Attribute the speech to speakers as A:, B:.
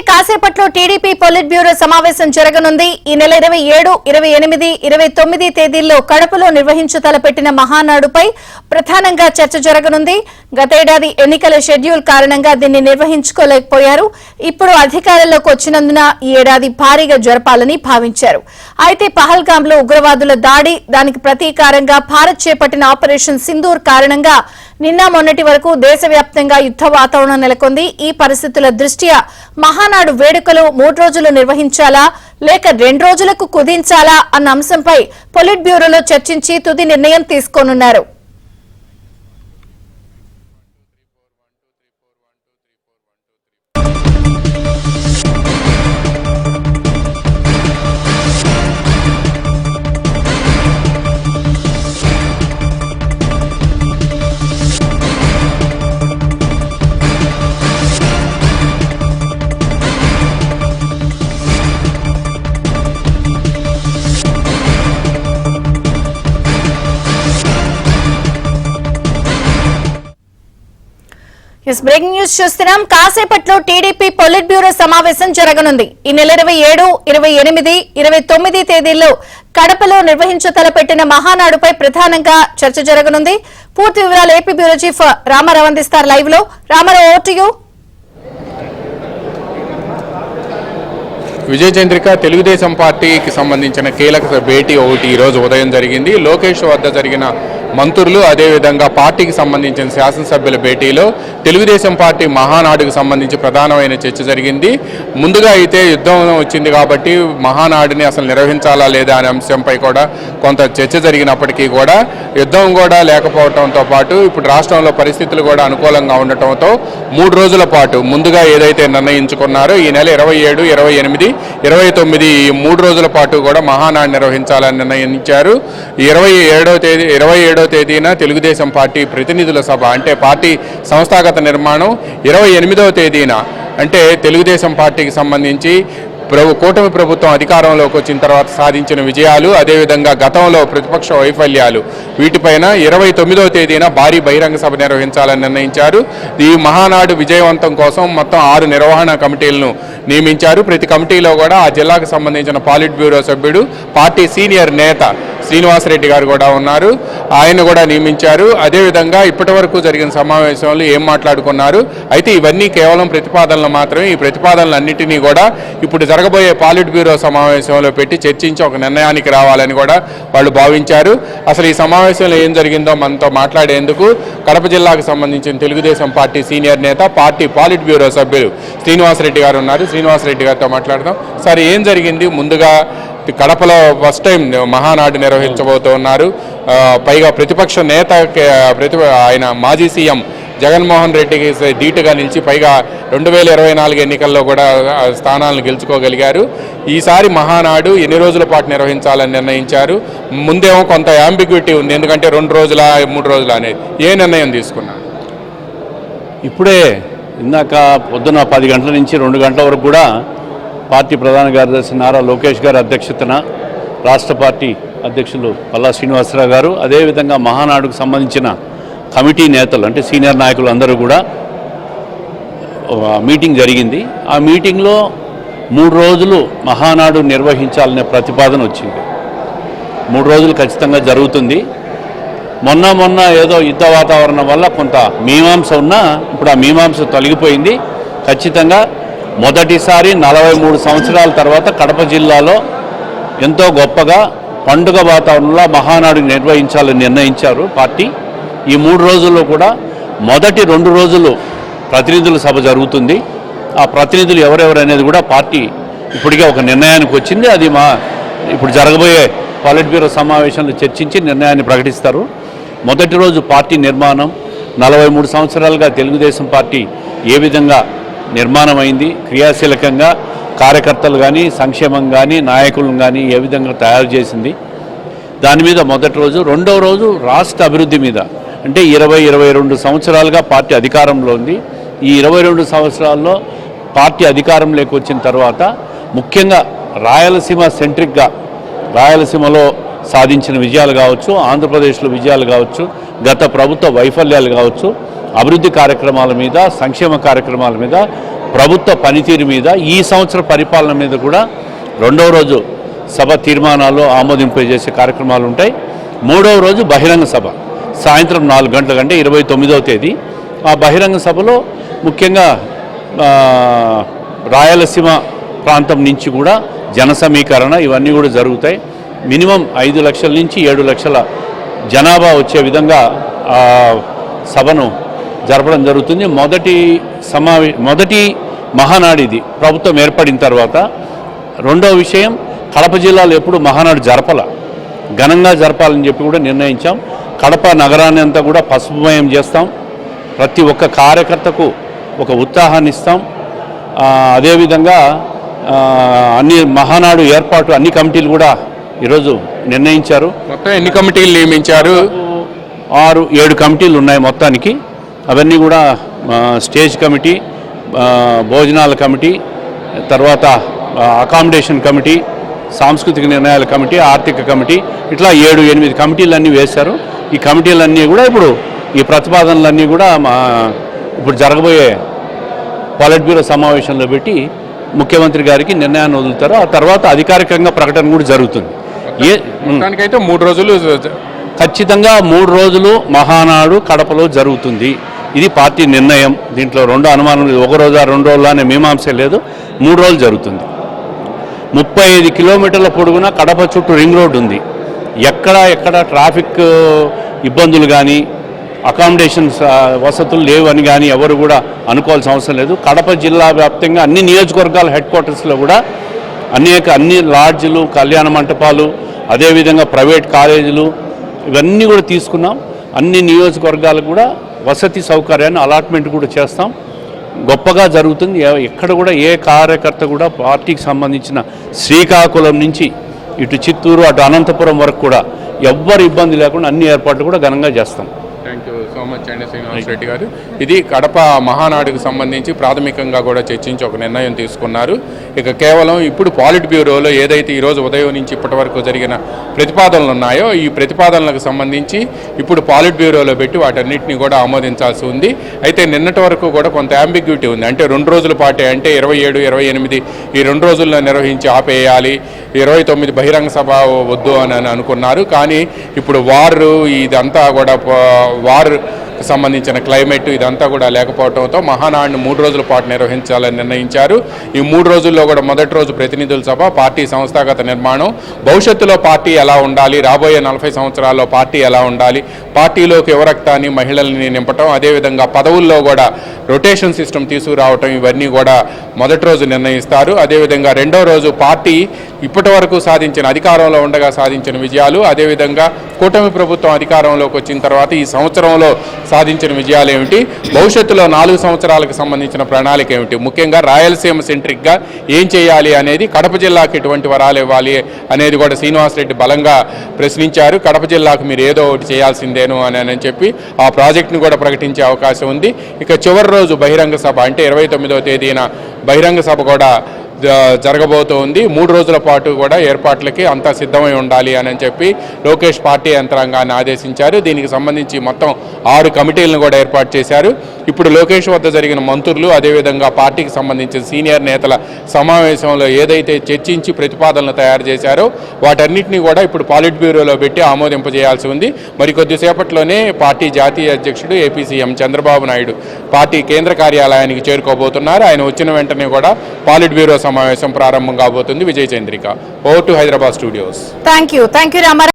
A: కాసేపట్లో TDP polit bureau సమావేశం జరగనుంది. ఈ నెల 27, 28, 29 తేదీల్లో కడపలో నిర్వహించ తలపెట్టిన మహానాడుపై ప్రధానంగా చర్చ జరగనుంది. గతేడాది ఎన్నికల షెడ్యూల్ కారణంగా దీన్ని నిర్వహించుకోలేకపోయారు. ఇప్పుడు అధికారంలోకి వచ్చినందున ఈ ఏడాది భారీగా జరపాలని భావించారు. అయితే పహల్గాంలో ఉగ్రవాదుల దాడి, దానికి ప్రతీకారంగా భారత్ చేపట్టిన ఆపరేషన్ సింధూర్ కారణంగా నిన్న మొన్నటి వరకు దేశవ్యాప్తంగా యుద్ధ వాతావరణం నెలకొంది. ఈ పరిస్థితుల దృష్ట్యా మహానాడు వేడుకలు 3 రోజులు నిర్వహించాలా లేక 2 రోజులకు కుదించాలా అన్న అంశంపై పొలిట్ బ్యూరోలో చర్చించి తుది నిర్ణయం తీసుకోనున్నారు. బ్రేకింగ్ న్యూస్ చూస్తున్నాం. కాసేపట్లో టీడీపీ పొలిట్ బ్యూరో సమావేశం జరగనుంది. ఈ నెల 27, 28, 29 తేదీల్లో కడపలో నిర్వహించ తలపెట్టిన మహానాడుపై ప్రధానంగా చర్చ జరగనుంది. పూర్తి వివరాలు ఏపీ బ్యూరో చీఫ్ రామారావు అందిస్తారు లైవ్ లో. Ramarao, over to you.
B: Vijaya Chandrika, Telugu Desam పార్టీకి సంబంధించిన కీలక భేటీ ఒకటి ఈరోజు ఉదయం జరిగింది. లోకేష్ వద్ద జరిగిన మంత్రులు, అదేవిధంగా పార్టీకి సంబంధించిన శాసనసభ్యుల భేటీలో తెలుగుదేశం పార్టీ మహానాడుకు సంబంధించి ప్రధానమైన చర్చ జరిగింది. ముందుగా అయితే యుద్ధం వచ్చింది కాబట్టి మహానాడుని అసలు నిర్వహించాలా లేదా అనే అంశంపై కూడా కొంత చర్చ జరిగినప్పటికీ కూడా యుద్ధం కూడా లేకపోవడంతో పాటు ఇప్పుడు రాష్ట్రంలో పరిస్థితులు కూడా అనుకూలంగా ఉండటంతో 3 రోజుల పాటు ముందుగా ఏదైతే నిర్ణయించుకున్నారో ఈ నెల 27, 28, 29 ఈ 3 రోజుల పాటు కూడా మహానాడు నిర్వహించాలని నిర్ణయించారు. 27వ తేదీన తెలుగుదేశం పార్టీ ప్రతినిధుల సభ అంటే పార్టీ సంస్థాగత నిర్మాణం, 28వ తేదీన అంటే తెలుగుదేశం పార్టీకి సంబంధించి కూటమి ప్రభుత్వం అధికారంలోకి వచ్చిన తర్వాత సాధించిన విజయాలు, అదేవిధంగా గతంలో ప్రతిపక్ష వైఫల్యాలు, వీటిపైన 29వ తేదీన భారీ బహిరంగ సభ నిర్వహించాలని నిర్ణయించారు. ఈ మహానాడు విజయవంతం కోసం మొత్తం 6 నిర్వహణ కమిటీలను నియమించారు. ప్రతి కమిటీలో కూడా ఆ జిల్లాకు సంబంధించిన పాలిట్ బ్యూరో సభ్యుడు, పార్టీ సీనియర్ నేత శ్రీనివాసరెడ్డి గారు కూడా ఉన్నారు, ఆయన కూడా నియమించారు. అదేవిధంగా ఇప్పటి వరకు జరిగిన సమావేశంలో ఏం మాట్లాడుకున్నారు, అయితే ఇవన్నీ కేవలం ప్రతిపాదనలు మాత్రమే. ఈ ప్రతిపాదనలన్నింటినీ కూడా ఇప్పుడు జరగబోయే పాలిట్ బ్యూరో సమావేశంలో పెట్టి చర్చించి ఒక నిర్ణయానికి రావాలని కూడా వాళ్ళు భావించారు. అసలు ఈ సమావేశంలో ఏం జరిగిందో మనతో మాట్లాడేందుకు కడప జిల్లాకు సంబంధించిన తెలుగుదేశం పార్టీ సీనియర్ నేత, పార్టీ పాలిట్ బ్యూరో సభ్యులు శ్రీనివాసరెడ్డి గారు ఉన్నారు. శ్రీనివాసరెడ్డి గారితో మాట్లాడదాం. సార్, ఏం జరిగింది? ముందుగా కడపలో ఫస్ట్ టైం మహానాడు నిర్వహించబోతున్నారు. పైగా ప్రతిపక్ష నేత ఆయన మాజీ సీఎం జగన్మోహన్ రెడ్డికి ధీటుగా నిలిచి పైగా 2024 ఎన్నికల్లో కూడా స్థానాలను గెలుచుకోగలిగారు. ఈసారి మహానాడు ఎన్ని రోజుల పాటు నిర్వహించాలని నిర్ణయించారు? ముందేమో కొంత యాంబిగ్విటీ ఉంది, ఎందుకంటే 2 రోజుల 3 రోజుల అనేది. ఏ నిర్ణయం తీసుకున్నారు?
C: ఇప్పుడే ఇందాక పొద్దున 10 గంటల నుంచి 2 గంటల వరకు కూడా పార్టీ ప్రధాన కార్యదర్శి నారా లోకేష్ గారి అధ్యక్షతన రాష్ట్ర పార్టీ అధ్యక్షులు పల్లా శ్రీనివాసరావు గారు, అదేవిధంగా మహానాడుకు సంబంధించిన కమిటీ నేతలు అంటే సీనియర్ నాయకులు అందరూ కూడా మీటింగ్ జరిగింది. ఆ మీటింగ్లో 3 రోజులు మహానాడు నిర్వహించాలనే ప్రతిపాదన వచ్చింది. 3 రోజులు ఖచ్చితంగా జరుగుతుంది. మొన్న ఏదో యుద్ధ వాతావరణం వల్ల కొంత మీమాంస ఉన్నా ఇప్పుడు ఆ మీమాంస తొలగిపోయింది. ఖచ్చితంగా మొదటిసారి 43 సంవత్సరాల తర్వాత కడప జిల్లాలో ఎంతో గొప్పగా పండుగ వాతావరణంలో మహానాడు నిర్వహించాలని నిర్ణయించారు పార్టీ. ఈ 3 రోజుల్లో కూడా మొదటి 2 రోజులు ప్రతినిధుల సభ జరుగుతుంది. ఆ ప్రతినిధులు ఎవరెవరు అనేది కూడా పార్టీ ఇప్పటికే ఒక నిర్ణయానికి వచ్చింది. అది ఇప్పుడు జరగబోయే పాలిట్ బ్యూరో సమావేశంలో చర్చించి నిర్ణయాన్ని ప్రకటిస్తారు. మొదటి రోజు పార్టీ నిర్మాణం, 43 సంవత్సరాలుగా తెలుగుదేశం పార్టీ ఏ విధంగా నిర్మాణం అయింది, క్రియాశీలకంగా కార్యకర్తలు కానీ, సంక్షేమం కానీ, నాయకులను కానీ ఏ విధంగా తయారు చేసింది, దాని మీద మొదటి రోజు. రెండవ రోజు రాష్ట్ర అభివృద్ధి మీద, అంటే 22 సంవత్సరాలుగా పార్టీ అధికారంలో ఉంది. ఈ 22 సంవత్సరాల్లో పార్టీ అధికారంలోకి వచ్చిన తర్వాత ముఖ్యంగా రాయలసీమ సెంట్రిక్గా, రాయలసీమలో సాధించిన విజయాలు కావచ్చు, ఆంధ్రప్రదేశ్లో విజయాలు కావచ్చు, గత ప్రభుత్వ వైఫల్యాలు కావచ్చు, అభివృద్ధి కార్యక్రమాల మీద, సంక్షేమ కార్యక్రమాల మీద ప్రభుత్వ పనితీరు మీద, ఈ సంవత్సర పరిపాలన మీద కూడా రెండవ రోజు సభ తీర్మానాలు ఆమోదింపజేసే కార్యక్రమాలు ఉంటాయి. మూడవ రోజు బహిరంగ సభ సాయంత్రం 4 గంటల అంటే 29వ తేదీ. ఆ బహిరంగ సభలో ముఖ్యంగా రాయలసీమ ప్రాంతం నుంచి కూడా జన సమీకరణ ఇవన్నీ కూడా జరుగుతాయి. మినిమం 5 లక్షల నుంచి 7 లక్షల జనాభా వచ్చే విధంగా సభను జరపడం జరుగుతుంది. మొదటి మహానాడు ఇది ప్రభుత్వం ఏర్పడిన తర్వాత. రెండవ విషయం, కడప జిల్లాలో ఎప్పుడు మహానాడు ఘనంగా జరపాలని చెప్పి కూడా నిర్ణయించాం. కడప నగరాన్ని అంతా కూడా పసుపుమయం చేస్తాం. ప్రతి ఒక్క కార్యకర్తకు ఒక ఉత్సాహాన్ని ఇస్తాం. అదేవిధంగా అన్ని మహానాడు ఏర్పాటు అన్ని కమిటీలు కూడా ఈరోజు నిర్ణయించారు.
B: మొత్తం ఎన్ని కమిటీలు నియమించారు?
C: 6-7 కమిటీలు ఉన్నాయి మొత్తానికి. అవన్నీ కూడా స్టేజ్ కమిటీ, భోజనాల కమిటీ, తర్వాత అకామిడేషన్ కమిటీ, సాంస్కృతిక నిర్ణయాల కమిటీ, ఆర్థిక కమిటీ, ఇట్లా 7-8 కమిటీలన్నీ వేశారు. ఈ కమిటీలన్నీ కూడా ఇప్పుడు ఈ ప్రతిపాదనలన్నీ కూడా ఇప్పుడు జరగబోయే పాలిట్ బ్యూరో సమావేశంలో పెట్టి ముఖ్యమంత్రి గారికి నిర్ణయాన్ని వదులుతారు. ఆ తర్వాత అధికారికంగా ప్రకటన కూడా జరుగుతుంది.
B: దానికైతే 3 రోజులు
C: ఖచ్చితంగా 3 రోజులు మహానాడు కడపలో జరుగుతుంది. ఇది పార్టీ నిర్ణయం. దీంట్లో 2 అనుమానం లేదు. 1 రోజా 2 రోజులు అనే మీమాంస లేదు. 3 రోజులు జరుగుతుంది. 35 కిలోమీటర్ల పొడుగున కడప చుట్టూ రింగ్ రోడ్ ఉంది. ఎక్కడ ట్రాఫిక్ ఇబ్బందులు కానీ, అకామిడేషన్స్ వసతులు లేవని కానీ ఎవరు కూడా అనుకోవాల్సిన అవసరం లేదు. కడప జిల్లా వ్యాప్తంగా అన్ని నియోజకవర్గాల హెడ్ క్వార్టర్స్లో కూడా అన్ని లాడ్జ్లు, కళ్యాణ మంటపాలు, అదేవిధంగా ప్రైవేట్ కాలేజీలు ఇవన్నీ కూడా తీసుకున్నాం. అన్ని నియోజకవర్గాలకు కూడా వసతి సౌకర్యాన్ని అలాట్మెంట్ కూడా చేస్తాం. గొప్పగా జరుగుతుంది. ఎక్కడ కూడా ఏ కార్యకర్త కూడా పార్టీకి సంబంధించిన శ్రీకాకుళం నుంచి ఇటు చిత్తూరు అటు అనంతపురం వరకు కూడా ఎవ్వరు ఇబ్బంది లేకుండా అన్ని ఏర్పాట్లు కూడా ఘనంగా చేస్తాం.
B: థ్యాంక్ యూ సో మచ్ అండి శ్రీనివాస్ రెడ్డి గారు. ఇది కడప మహానాడుకు సంబంధించి ప్రాథమికంగా కూడా చర్చించి ఒక నిర్ణయం తీసుకున్నారు. ఇక కేవలం ఇప్పుడు పాలిట్ బ్యూరోలో ఏదైతే ఈరోజు ఉదయం నుంచి ఇప్పటి వరకు జరిగిన ప్రతిపాదనలు ఉన్నాయో ఈ ప్రతిపాదనలకు సంబంధించి ఇప్పుడు పాలిట్ బ్యూరోలో పెట్టి వాటన్నిటిని కూడా ఆమోదించాల్సి ఉంది. అయితే నిన్నటి వరకు కూడా కొంత అంబిగ్యూటీ ఉంది. అంటే 2 రోజుల పాటే, అంటే 27, 28 ఈ 2 రోజుల్లో నిర్వహించి ఆపేయాలి, 29 బహిరంగ సభ వద్దు అని అనుకున్నారు. కానీ ఇప్పుడు ఇదంతా కూడా వార్ సంబంధించిన క్లైమేట్ ఇదంతా కూడా లేకపోవడంతో మహానాడును 3 రోజుల పాటు నిర్వహించాలని నిర్ణయించారు. ఈ 3 రోజుల్లో కూడా మొదటి రోజు ప్రతినిధుల సభ, పార్టీ సంస్థాగత నిర్మాణం, భవిష్యత్తులో పార్టీ ఎలా ఉండాలి, రాబోయే 40 సంవత్సరాల్లో పార్టీ ఎలా ఉండాలి, పార్టీలోకి యువరక్తాన్ని, మహిళల్ని నింపటం, అదేవిధంగా పదవుల్లో కూడా రొటేషన్ సిస్టమ్ తీసుకురావటం, ఇవన్నీ కూడా మొదటి రోజు నిర్ణయిస్తారు. అదేవిధంగా రెండో రోజు పార్టీ ఇప్పటి వరకు సాధించిన, అధికారంలో ఉండగా సాధించిన విజయాలు, అదేవిధంగా కూటమి ప్రభుత్వం అధికారంలోకి వచ్చిన తర్వాత ఈ సంవత్సరంలో సాధించిన విజయాలు ఏమిటి, భవిష్యత్తులో 4 సంవత్సరాలకు సంబంధించిన ప్రణాళిక ఏమిటి, ముఖ్యంగా రాయలసీమ సెంట్రిక్గా ఏం చేయాలి అనేది, కడప జిల్లాకి ఎటువంటి వరాలు ఇవ్వాలి అనేది కూడా శ్రీనివాస్ రెడ్డి బలంగా ప్రశ్నించారు. కడప జిల్లాకు మీరు ఏదో ఒకటి చేయాల్సిందేను అని చెప్పి ఆ ప్రాజెక్టును కూడా ప్రకటించే అవకాశం ఉంది. ఇక చివరి రోజు బహిరంగ సభ, అంటే 29వ తేదీన బహిరంగ సభ కూడా జరగబోతోంది. 3 రోజుల పాటు కూడా ఏర్పాట్లకి అంతా సిద్ధమై ఉండాలి అని చెప్పి లోకేష్ పార్టీ యంత్రాంగాన్ని ఆదేశించారు. దీనికి సంబంధించి మొత్తం 6 కమిటీలను కూడా ఏర్పాటు చేశారు. ఇప్పుడు లోకేష్ వద్ద జరిగిన మంత్రులు, అదేవిధంగా పార్టీకి సంబంధించిన సీనియర్ నేతల సమావేశంలో ఏదైతే చర్చించి ప్రతిపాదనలు తయారు చేశారో వాటన్నిటినీ కూడా ఇప్పుడు పాలిట్ బ్యూరోలో పెట్టి ఆమోదింపజేయాల్సి ఉంది. మరి కొద్దిసేపట్లోనే పార్టీ జాతీయ అధ్యక్షుడు AP CM Chandrababu Naidu party కేంద్ర కార్యాలయానికి చేరుకోబోతున్నారు. ఆయన వచ్చిన వెంటనే కూడా పాలిట్ బ్యూరో సమావేశం ప్రారంభం కాబోతుంది. Vijay Chandrika, over to Hyderabad studios.
A: Thank you Ramarao.